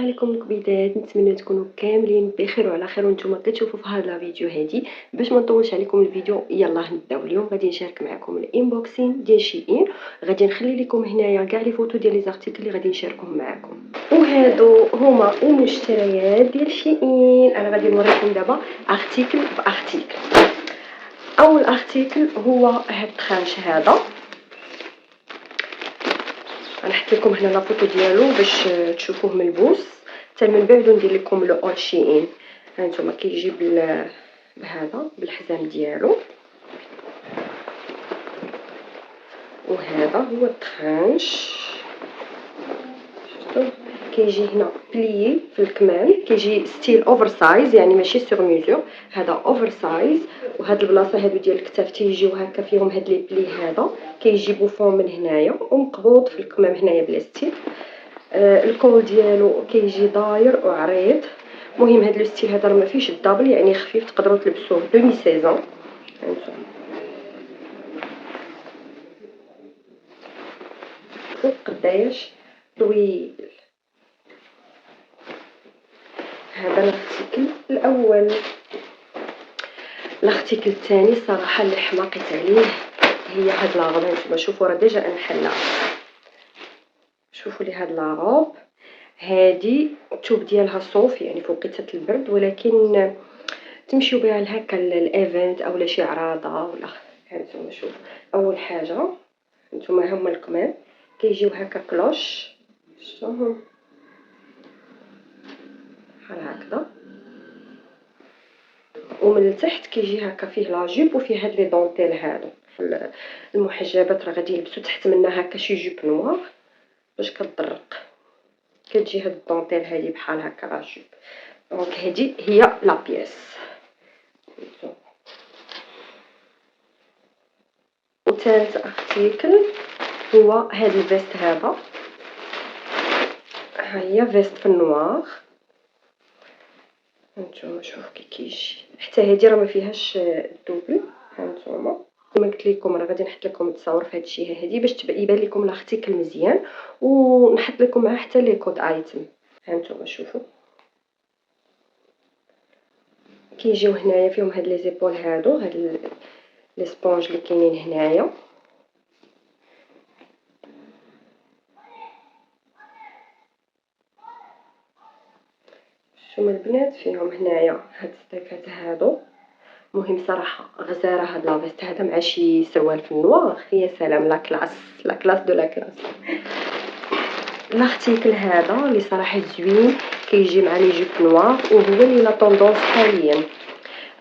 عليكم الكبيدات، نتمنى تكونوا كاملين بخير وعلى خير وانتم كتشوفوا في هذا الفيديو هادي. باش ما نطولش عليكم الفيديو يلا نبداو. اليوم غادي نشارك معكم الانبوكسين ديال شيئين. غادي نخلي لكم هنايا كاع لي فوتو ديال لي زارتيكل اللي غادي نشاركهم معكم، وهادو هما المشتريات ديال شيئين. انا غادي نوريكم دابا ارتيكل بارتيكل. اول ارتيكل هو هاد التخانش هذا، غنحط لكم هنا لا فوتو ديالو باش تشوفوه ملبوس. حتى من بعد ندير لكم لو اول شيئين. هانتوما كيجي بهذا بالحزام ديالو، وهذا هو التخانش. شفتوا كيجي هنا بلي في الكمام، كيجي ستيل اوفر سايز يعني ماشي سور ميزور، هذا اوفر سايز. وهاد البلاصه هادو ديال الكتاف تيجيو هكا فيهم هاد لي بلي، هذا كيجي بوفون من هنايا ومقبوض في الكمام هنايا بلاستيك. الكول ديالو كيجي داير وعريض. المهم هاد لو ستيل هذا راه ما فيهش الدابل يعني خفيف، تقدروا تلبسوه دومي سيزون. هانتوما شوفوا قداش طويل. هذا الارتيكل الاول. الارتيكل الثاني صراحه اللي حماقيت عليه هي هاد لاغوب. هانتوما شوفوا راه ديجا انحلها. شوفوا لي هاد لاغوب هادي الثوب ديالها صوف يعني فوقيتها البرد، ولكن تمشيو بها لهكا الايفنت اولا شي عراضه ولا. هانتوما شوف، اول حاجه هانتوما هما الكمام كيجيو هكا كلوش، شفتوهم بحال هكذا. ومن التحت كيجي هكا فيه لاجيب وفيه هاد لي دونتيل هادو. المحجبات راه غادي يلبسوا تحت منها هكا شي جوب نوار باش كتضرق، كتجي هاد الدونتيل هادي بحال هكا لاجيب. دونك هادي هي لا بياس. وثالث ارتيكل هو هاد الفيست هذا. ها هي فيست في النوار. هانتوما شوفوا كي كيجي، حتى هادي راه ما فيهاش الدوبل. هانتوما كما قلت لكم راه غادي نحط لكم التصاور في هاد الشيء هادي باش يبان لكم الارتيكل مزيان، ونحط لكم معاه حتى لي كود ايتم. هانتوما شوفوا كيجيو هنايا فيهم هاد لي زيبول هادو، هاد لي سبونج اللي كاينين هنايا. شوفوا البنات فيهم هنايا هاد الستيكات هادو. مهم صراحه غزاله هاد لافيست هذا مع شي سروال في النوار، يا سلام لا كلاس، لا كلاس دو لا كلاس. الارتيكل هذا اللي صراحه زوين كيجي مع لي جوب نوار، وهو اللي لا طوندونس حاليا.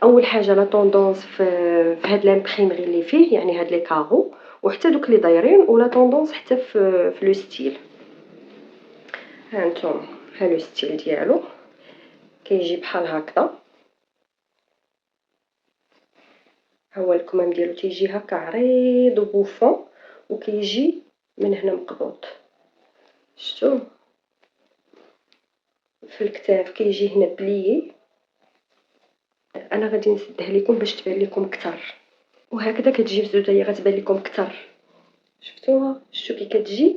اول حاجه لا طوندونس في هاد لامبريمري اللي فيه يعني هاد لي كارو، وحتى دوك اللي دايرين، ولا طوندونس حتى في لو ستيل. هانتوما ها لو ستيل ديالو كيجي بحال هكذا. هو الكمام ديالو تيجي هكا عريض وبوفون، وكيجي من هنا مقبوض. شفتوا في الكتاف كيجي هنا بليي. انا غادي نسدها لكم باش تبان لكم اكثر، وهكذا كتجي بزوج هي غتبان لكم اكثر. شفتوها؟ شفتوا كي كتجي،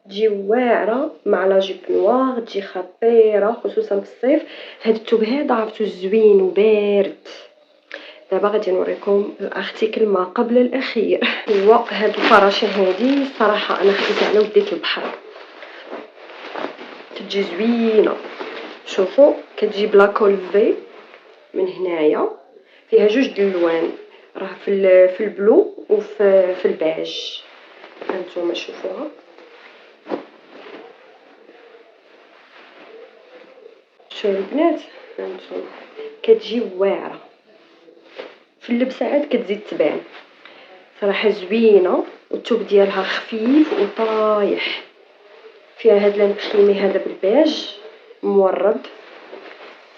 تجي واعره مع لا جيب نوار، تجي خطيره خصوصا في الصيف. هاد الثوب هذا عرفتو زوين وبارد. دابا غادي نوريكم الارتيكل ما قبل الاخير. هو هاد الفراشه هادي صراحه انا خديتها على وديت البحر، تجي زوينه. شوفوا كتجي بلا كول في من هنايا، فيها جوج د الالوان، راه في البلو وفي البيج. هانتوما شوفوها، شوفوا البنات هانتوما كتجي واعره في اللبسه عاد كتزيد تبان. صراحه زوينه، والثوب ديالها خفيف وطايح، فيها هاد لامبريمي هذا بالبيج مورد.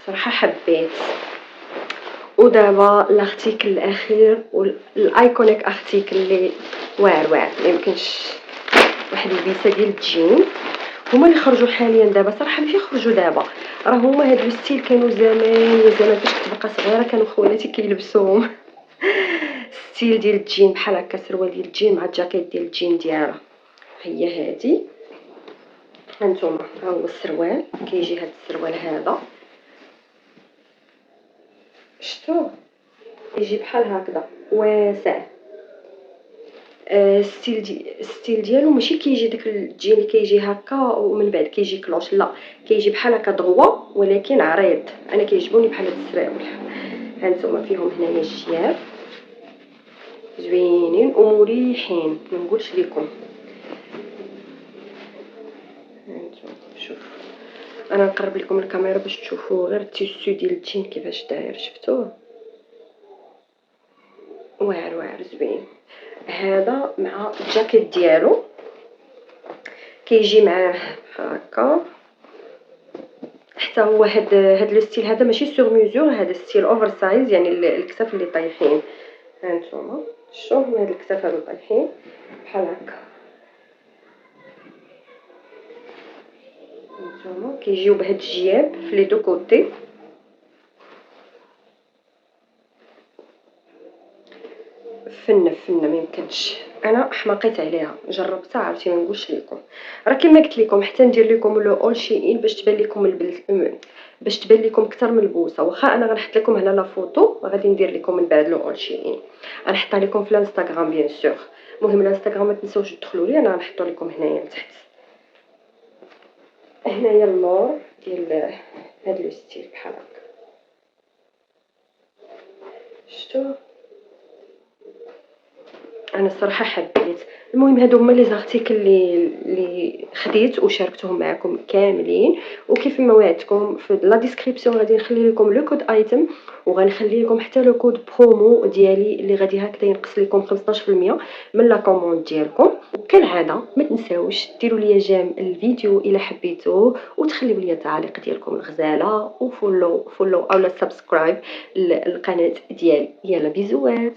صراحه حبيت. ودابا الارتيكل الاخير والايكونيك ارتيكل اللي واعر ميمكنش واحد البيسه ديال الجين. هما اللي خرجوا حاليا دابا، صراحه ماشي خرجوا دابا، راه هما هاد الستيل كانوا زمان فاش كنت باقا صغيره كانوا خوالاتي كيلبسوهم. ستيل ديال الجين بحال هكا، سروال ديال الجين مع الجاكيت ديال الجين ديالها. هي هادي هانتوما ها هو السروال، كيجي هاد السروال هذا شفتوه يجي بحال هكذا واسع. الستيل ديالو ماشي كيجي داك الجين اللي كيجي هكا ومن بعد كيجي كلوش، لا كيجي بحال هكا دغوا ولكن عريض. انا كيعجبوني بحال هاد السراول. هانتوما فيهم هنايا الجياب زوينين ومريحين ما نقولش لكم. هانتوما شوف انا نقرب لكم الكاميرا باش تشوفوا غير التيسو ديال الجين كيفاش داير. شفتوه واعر واعر زوين. هذا مع الجاكيت ديالو كيجي معاه هكا. حتى هو هاد لو ستيل هذا ماشي سور ميزور، هذا ستيل اوفر سايز يعني الكتاف اللي طايحين. هانتوما شوف هاد الكتاف هادو طايحين بحال هكا. هانتوما كيجيو بهاد الجياب في لي دو كوتي. فنه ما يمكنش، انا حماقيت عليها جربتها عرفتي ما نقولش لكم. راه كما قلت لكم حتى ندير لكم لو اول شي ان باش تبان لكم باش تبان لكم اكثر ملبوسه. واخا انا غنحط لكم هنا لا فوتو غادي ندير لكم من بعد لو اول شي ان، غنحطها لكم في الانستغرام بيان سور. المهم الانستغرام ما تنساوش تدخلوا لي، انا غنحطو لكم هنايا لتحت. هنايا اللور ديال هاد لو ستيل بحال هكا شفتوا. انا الصراحه حبيت. المهم هادو هما لي زارتيكل اللي خديت وشاركتهم معكم كاملين. وكيف ما وعدتكم في لا ديسكريبسيون غادي نخلي لكم لو كود ايتم، وغنخلي لكم حتى لو كود برومو ديالي اللي غادي هكذا ينقص لكم 15% من لا كوموند ديالكم. وكالعاده ما تنساوش ديروا لي جيم الفيديو الا حبيتوه، وتخليوا لي التعليق ديالكم الغزاله، وفولو اولا سبسكرايب للقناه ديالي. يلا بيزوات.